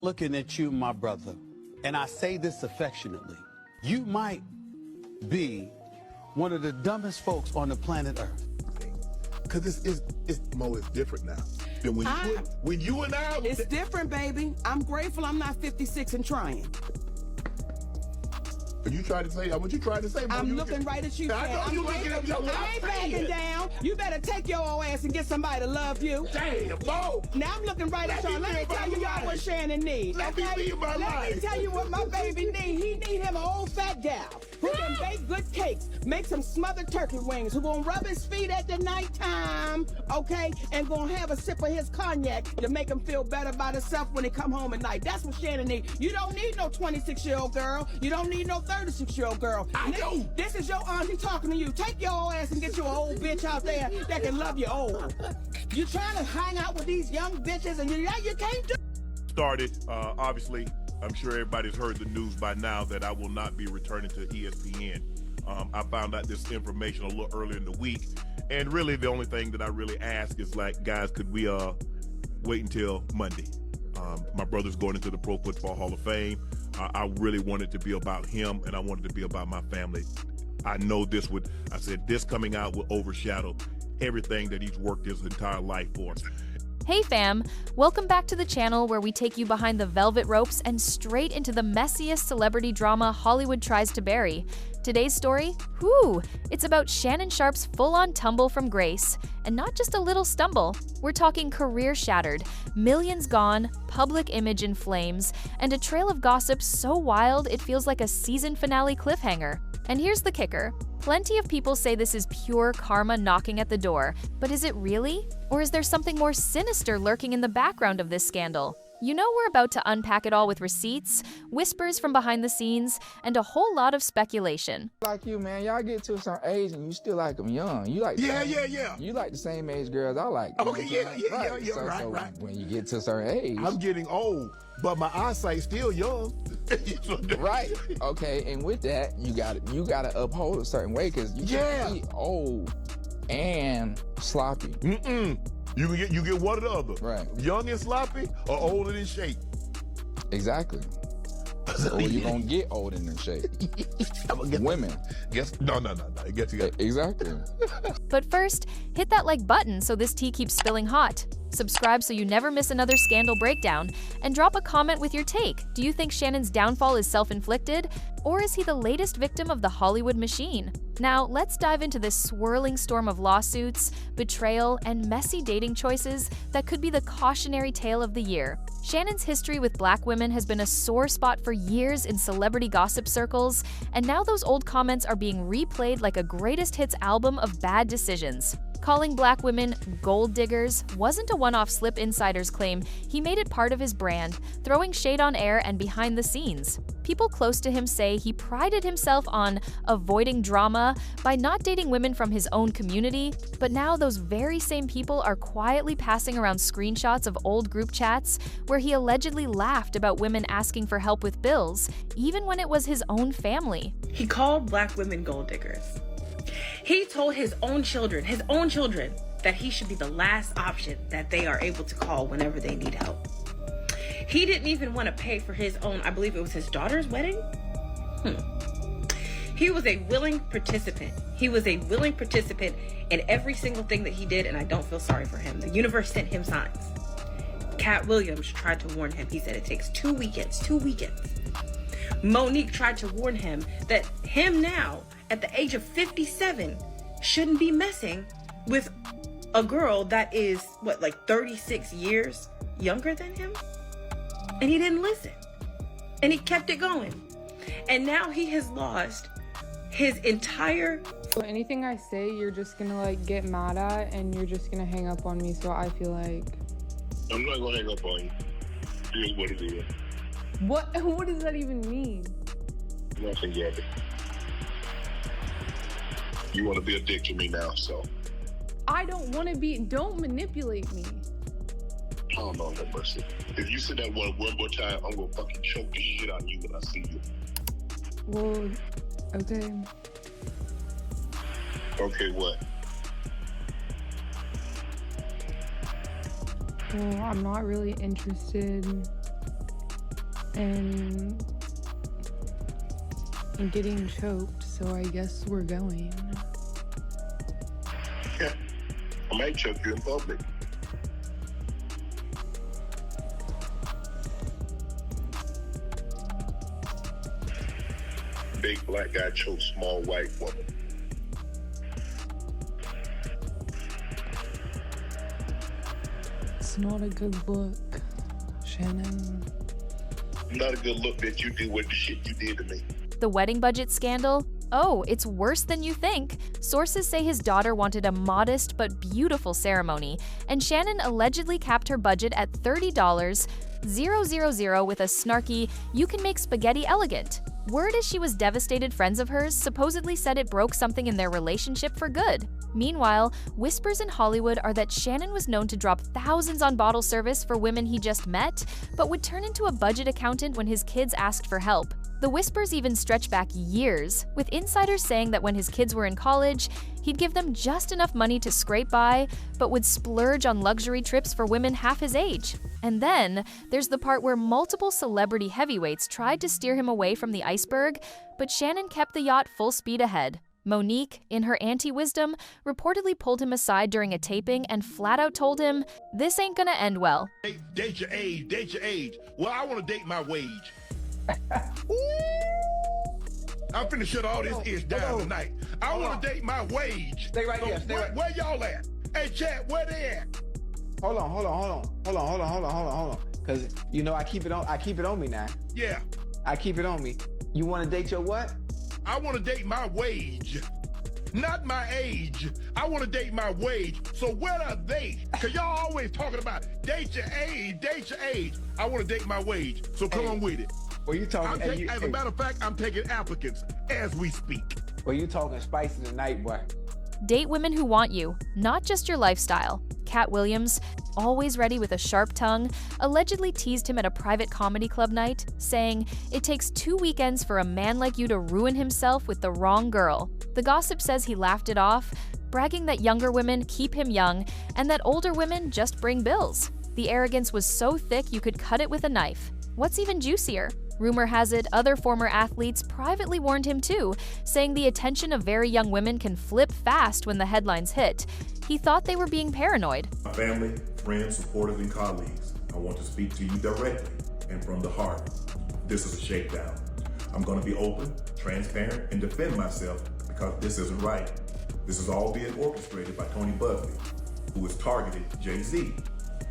Looking at you, my brother, and I say this affectionately, you might be one of the dumbest folks on the planet Earth. Because it's different now. Than when you and I... It's different, baby. I'm grateful I'm not 56 and trying. You tried to say, what you tried to say? I'm looking right at you. I know you looking at your I ain't backing down. You better take your old ass and get somebody to love you. Damn, Bo. Now I'm looking right at y'all. Let me tell you y'all what Shannon needs. Let me tell you what my baby needs. He need him an old fat gal who can bake good cakes, make some smothered turkey wings, who gonna rub his feet at the nighttime, okay, and gonna have a sip of his cognac to make him feel better about himself when he come home at night. That's what Shannon needs. You don't need no 26-year-old girl. You don't need no 36-year-old girl. I do. This is your auntie talking to you. Take your old ass and get you an old bitch out there that can love you old. You trying to hang out with these young bitches and you can't do. Started, obviously, I'm sure everybody's heard the news by now that I will not be returning to ESPN. I found out this information a little earlier in the week, and really the only thing that I really ask is, like, guys, could we wait until Monday? My brother's going into the Pro Football Hall of Fame. I really wanted to be about him, and I wanted to be about my family. I know this coming out will overshadow everything that he's worked his entire life for. Hey fam, welcome back to the channel where we take you behind the velvet ropes and straight into the messiest celebrity drama Hollywood tries to bury. Today's story? Whew! It's about Shannon Sharpe's full-on tumble from grace. And not just a little stumble. We're talking career shattered, millions gone, public image in flames, and a trail of gossip so wild it feels like a season finale cliffhanger. And here's the kicker. Plenty of people say this is pure karma knocking at the door, but is it really? Or is there something more sinister lurking in the background of this scandal? You know we're about to unpack it all with receipts, whispers from behind the scenes, and a whole lot of speculation. Like you, man, y'all get to a certain age and you still like them young. You like You like the same age girls I like. Okay, right. When you get to a certain age, I'm getting old, but my eyesight's still young. Right. Okay, and with that, you gotta uphold a certain way because you can't be old and sloppy. You get one or the other. Right. Young and sloppy or old and in shape. Exactly. Or you're gonna get old and in shape. Women. No. Get together. Exactly. But first, hit that like button so this tea keeps spilling hot. Subscribe so you never miss another scandal breakdown, and drop a comment with your take. Do you think Shannon's downfall is self-inflicted, or is he the latest victim of the Hollywood machine? Now, let's dive into this swirling storm of lawsuits, betrayal, and messy dating choices that could be the cautionary tale of the year. Shannon's history with black women has been a sore spot for years in celebrity gossip circles, and now those old comments are being replayed like a greatest hits album of bad decisions. Calling black women gold diggers wasn't a one-off slip, insiders claim. He made it part of his brand, throwing shade on air and behind the scenes. People close to him say he prided himself on avoiding drama by not dating women from his own community, but now those very same people are quietly passing around screenshots of old group chats where he allegedly laughed about women asking for help with bills, even when it was his own family. He called black women gold diggers. He told his own children, that he should be the last option that they are able to call whenever they need help. He didn't even want to pay for his own, I believe it was his daughter's wedding. He was a willing participant. He was a willing participant in every single thing that he did, and I don't feel sorry for him. The universe sent him signs. Cat Williams tried to warn him. He said it takes 2 weekends. Monique tried to warn him that him now, at the age of 57, shouldn't be messing with a girl that is, like 36 years younger than him? And he didn't listen. And he kept it going. And now he has lost his entire... So anything I say, you're just gonna like get mad at and you're just gonna hang up on me, so I feel like... I'm not gonna hang up on you. It is what it is. What does that even mean? Nothing yet. You want to be a dick to me now, so. I don't want to be. Don't manipulate me. Oh, no, no mercy. If you say that one more time, I'm going to fucking choke the shit out of you when I see you. Well, okay. Okay, what? Well, I'm not really interested And I'm getting choked, so I guess we're going. Yeah. I might choke you in public. Big black guy choke small white woman. It's not a good look, Shannon. Not a good look that you did with the shit you did to me. The wedding budget scandal? Oh, it's worse than you think. Sources say his daughter wanted a modest but beautiful ceremony, and Shannon allegedly capped her budget at $30,000 with a snarky, "You can make spaghetti elegant." Word is she was devastated friends of hers supposedly said it broke something in their relationship for good. Meanwhile, whispers in Hollywood are that Shannon was known to drop thousands on bottle service for women he just met, but would turn into a budget accountant when his kids asked for help. The whispers even stretch back years, with insiders saying that when his kids were in college, he'd give them just enough money to scrape by, but would splurge on luxury trips for women half his age. And then, there's the part where multiple celebrity heavyweights tried to steer him away from the iceberg, but Shannon kept the yacht full speed ahead. Monique, in her anti-wisdom, reportedly pulled him aside during a taping and flat out told him, "This ain't gonna end well." Date your age, date your age. Well, I want to date my wage. I'm finna shut all this ish down tonight. I want to date my wage. Stay right there. Stay right. Where y'all at? Hey, chat, where they at? Hold on. Cause you know I keep it on me now. Yeah. I keep it on me. You want to date your what? I want to date my wage. Not my age. I want to date my wage. So where are they? Cause y'all always talking about date your age, date your age. I want to date my wage. So come on with it. Well, you talking? As a matter of fact, I'm taking applicants as we speak. Well, you talking spicy tonight, boy. Date women who want you, not just your lifestyle. Cat Williams, always ready with a sharp tongue, allegedly teased him at a private comedy club night, saying, "It takes 2 weekends for a man like you to ruin himself with the wrong girl." The gossip says he laughed it off, bragging that younger women keep him young and that older women just bring bills. The arrogance was so thick you could cut it with a knife. What's even juicier? Rumor has it other former athletes privately warned him too, saying the attention of very young women can flip fast when the headlines hit. He thought they were being paranoid. My family, friends, supporters, and colleagues, I want to speak to you directly and from the heart. This is a shakedown. I'm going to be open, transparent, and defend myself because this isn't right. This is all being orchestrated by Tony Busby, who has targeted Jay-Z.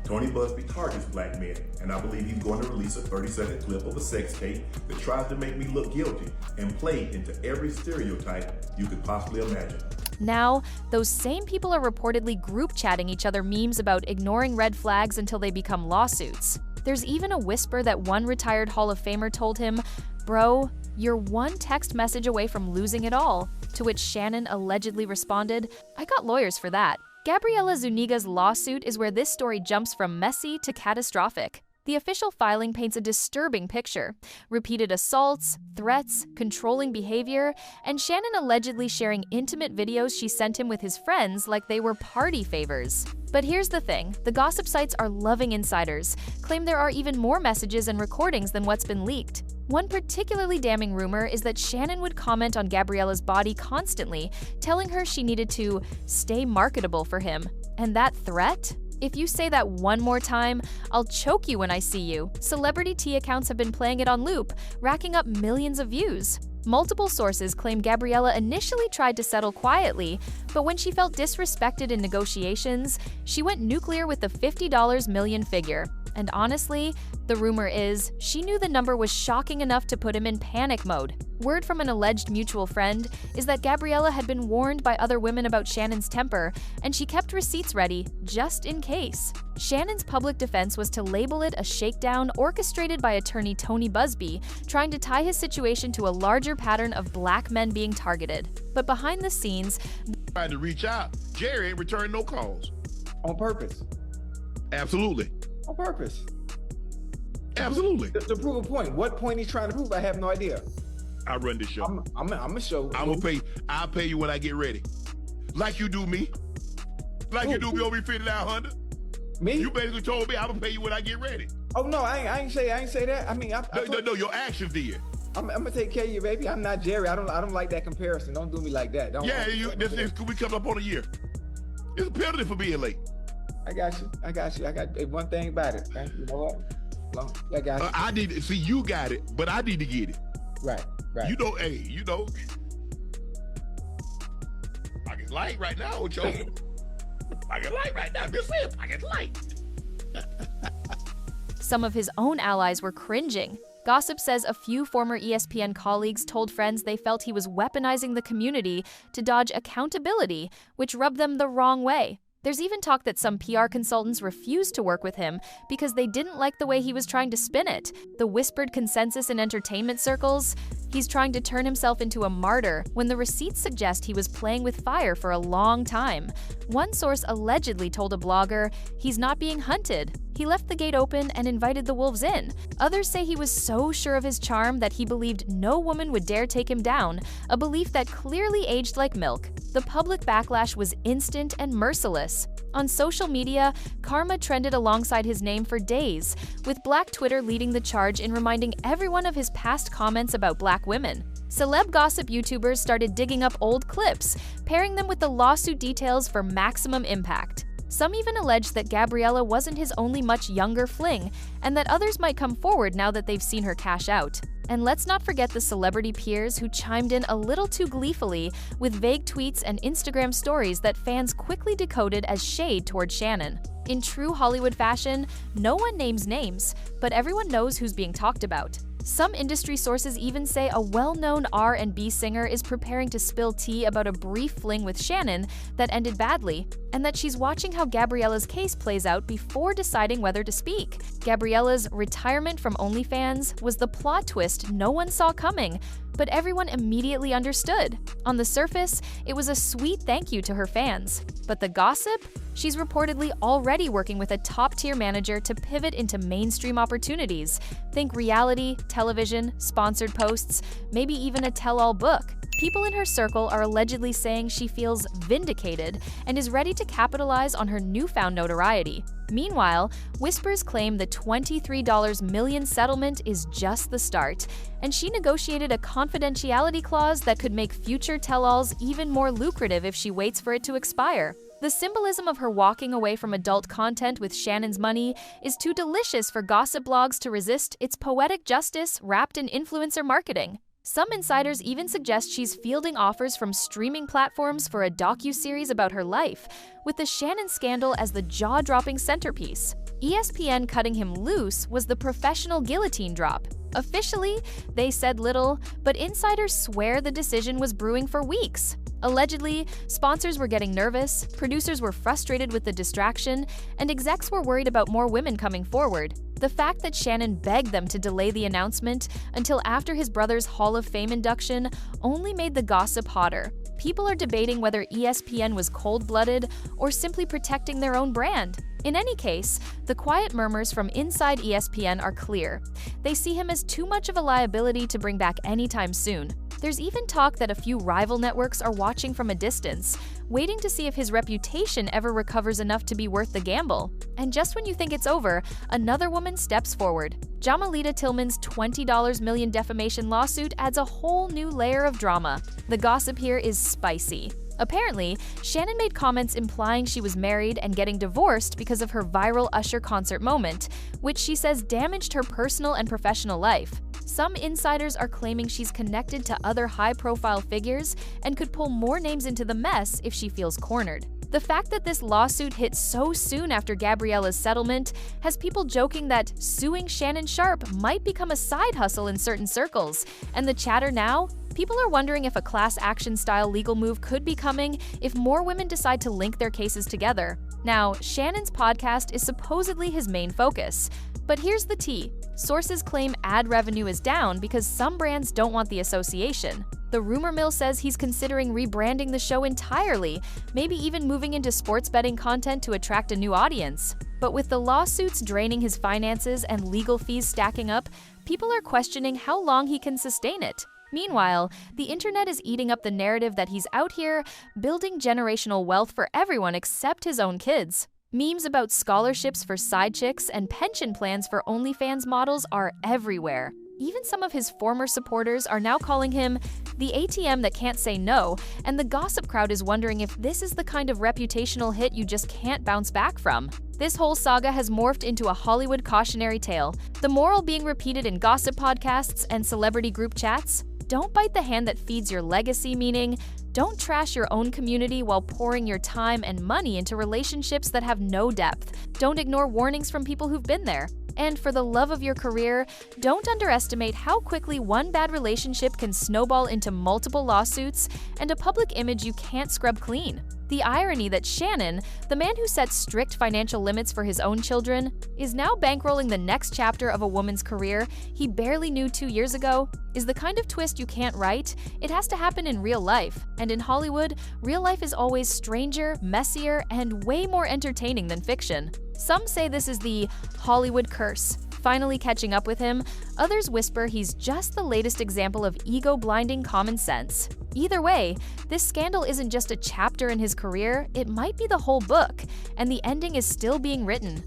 Tony Busby targets black men, and I believe he's going to release a 30-second clip of a sex tape that tries to make me look guilty and play into every stereotype you could possibly imagine. Now, those same people are reportedly group chatting each other memes about ignoring red flags until they become lawsuits. There's even a whisper that one retired Hall of Famer told him, "Bro, you're one text message away from losing it all," to which Shannon allegedly responded, "I got lawyers for that." Gabriela Zuniga's lawsuit is where this story jumps from messy to catastrophic. The official filing paints a disturbing picture. Repeated assaults, threats, controlling behavior, and Shannon allegedly sharing intimate videos she sent him with his friends like they were party favors. But here's the thing, the gossip sites are loving insiders, claim there are even more messages and recordings than what's been leaked. One particularly damning rumor is that Shannon would comment on Gabriela's body constantly, telling her she needed to stay marketable for him. And that threat? If you say that one more time, I'll choke you when I see you. Celebrity tea accounts have been playing it on loop, racking up millions of views. Multiple sources claim Gabriela initially tried to settle quietly, but when she felt disrespected in negotiations, she went nuclear with the $50 million figure. And honestly, the rumor is she knew the number was shocking enough to put him in panic mode. Word from an alleged mutual friend is that Gabriela had been warned by other women about Shannon's temper, and she kept receipts ready just in case. Shannon's public defense was to label it a shakedown orchestrated by attorney Tony Busby, trying to tie his situation to a larger pattern of black men being targeted. But behind the scenes, trying to reach out, Jerry ain't returning no calls. On purpose. Absolutely. On purpose. Absolutely. To prove a point. What point he's trying to prove, I have no idea. I run this show. I'm gonna show. I'm gonna pay. I'll pay you when I get ready, like you do me. Like you do me over $50,100. Me? You basically told me I'm gonna pay you when I get ready. Oh no, I ain't say that. I mean, No, your actions did. I'm gonna take care of you, baby. I'm not Jerry. I don't like that comparison. Don't do me like that. Don't. Yeah, we come up on a year. It's a penalty for being late. I got you. I got one thing about it. Right? You know what? I got you. I need to see you got it, but I need to get it. Right. You know, I get light right now, Joe. I get light right now. I'm just saying, I get light. Some of his own allies were cringing. Gossip says a few former ESPN colleagues told friends they felt he was weaponizing the community to dodge accountability, which rubbed them the wrong way. There's even talk that some PR consultants refused to work with him because they didn't like the way he was trying to spin it. The whispered consensus in entertainment circles? He's trying to turn himself into a martyr when the receipts suggest he was playing with fire for a long time. One source allegedly told a blogger, "He's not being hunted. He left the gate open and invited the wolves in." Others say he was so sure of his charm that he believed no woman would dare take him down, a belief that clearly aged like milk. The public backlash was instant and merciless. On social media, karma trended alongside his name for days, with Black Twitter leading the charge in reminding everyone of his past comments about Black women. Celeb gossip YouTubers started digging up old clips, pairing them with the lawsuit details for maximum impact. Some even alleged that Gabriella wasn't his only much younger fling, and that others might come forward now that they've seen her cash out. And let's not forget the celebrity peers who chimed in a little too gleefully with vague tweets and Instagram stories that fans quickly decoded as shade toward Shannon. In true Hollywood fashion, no one names names, but everyone knows who's being talked about. Some industry sources even say a well-known R&B singer is preparing to spill tea about a brief fling with Shannon that ended badly, and that she's watching how Gabriella's case plays out before deciding whether to speak. Gabriella's retirement from OnlyFans was the plot twist no one saw coming, but everyone immediately understood. On the surface, it was a sweet thank you to her fans. But the gossip? She's reportedly already working with a top-tier manager to pivot into mainstream opportunities. Think reality, television, sponsored posts, maybe even a tell-all book. People in her circle are allegedly saying she feels vindicated and is ready to capitalize on her newfound notoriety. Meanwhile, whispers claim the $23 million settlement is just the start, and she negotiated a confidentiality clause that could make future tell-alls even more lucrative if she waits for it to expire. The symbolism of her walking away from adult content with Shannon's money is too delicious for gossip blogs to resist its poetic justice wrapped in influencer marketing. Some insiders even suggest she's fielding offers from streaming platforms for a docuseries about her life, with the Shannon scandal as the jaw-dropping centerpiece. ESPN cutting him loose was the professional guillotine drop. Officially, they said little, but insiders swear the decision was brewing for weeks. Allegedly, sponsors were getting nervous, producers were frustrated with the distraction, and execs were worried about more women coming forward. The fact that Shannon begged them to delay the announcement until after his brother's Hall of Fame induction only made the gossip hotter. People are debating whether ESPN was cold-blooded or simply protecting their own brand. In any case, the quiet murmurs from inside ESPN are clear. They see him as too much of a liability to bring back anytime soon. There's even talk that a few rival networks are watching from a distance, waiting to see if his reputation ever recovers enough to be worth the gamble. And just when you think it's over, another woman steps forward. Jamalita Tillman's $20 million defamation lawsuit adds a whole new layer of drama. The gossip here is spicy. Apparently, Shannon made comments implying she was married and getting divorced because of her viral Usher concert moment, which she says damaged her personal and professional life. Some insiders are claiming she's connected to other high-profile figures and could pull more names into the mess if she feels cornered. The fact that this lawsuit hit so soon after Gabriella's settlement has people joking that suing Shannon Sharpe might become a side hustle in certain circles, and the chatter now? People are wondering if a class action-style legal move could be coming if more women decide to link their cases together. Now, Shannon's podcast is supposedly his main focus. But here's the tea. Sources claim ad revenue is down because some brands don't want the association. The rumor mill says he's considering rebranding the show entirely, maybe even moving into sports betting content to attract a new audience. But with the lawsuits draining his finances and legal fees stacking up, people are questioning how long he can sustain it. Meanwhile, the internet is eating up the narrative that he's out here building generational wealth for everyone except his own kids. Memes about scholarships for side chicks and pension plans for OnlyFans models are everywhere. Even some of his former supporters are now calling him the ATM that can't say no, and the gossip crowd is wondering if this is the kind of reputational hit you just can't bounce back from. This whole saga has morphed into a Hollywood cautionary tale, the moral being repeated in gossip podcasts and celebrity group chats. Don't bite the hand that feeds your legacy, meaning don't trash your own community while pouring your time and money into relationships that have no depth. Don't ignore warnings from people who've been there. And for the love of your career, don't underestimate how quickly one bad relationship can snowball into multiple lawsuits and a public image you can't scrub clean. The irony that Shannon, the man who sets strict financial limits for his own children, is now bankrolling the next chapter of a woman's career he barely knew 2 years ago, is the kind of twist you can't write. It has to happen in real life. And in Hollywood, real life is always stranger, messier, and way more entertaining than fiction. Some say this is the Hollywood curse, finally catching up with him. Others whisper he's just the latest example of ego-blinding common sense. Either way, this scandal isn't just a chapter in his career, it might be the whole book, and the ending is still being written.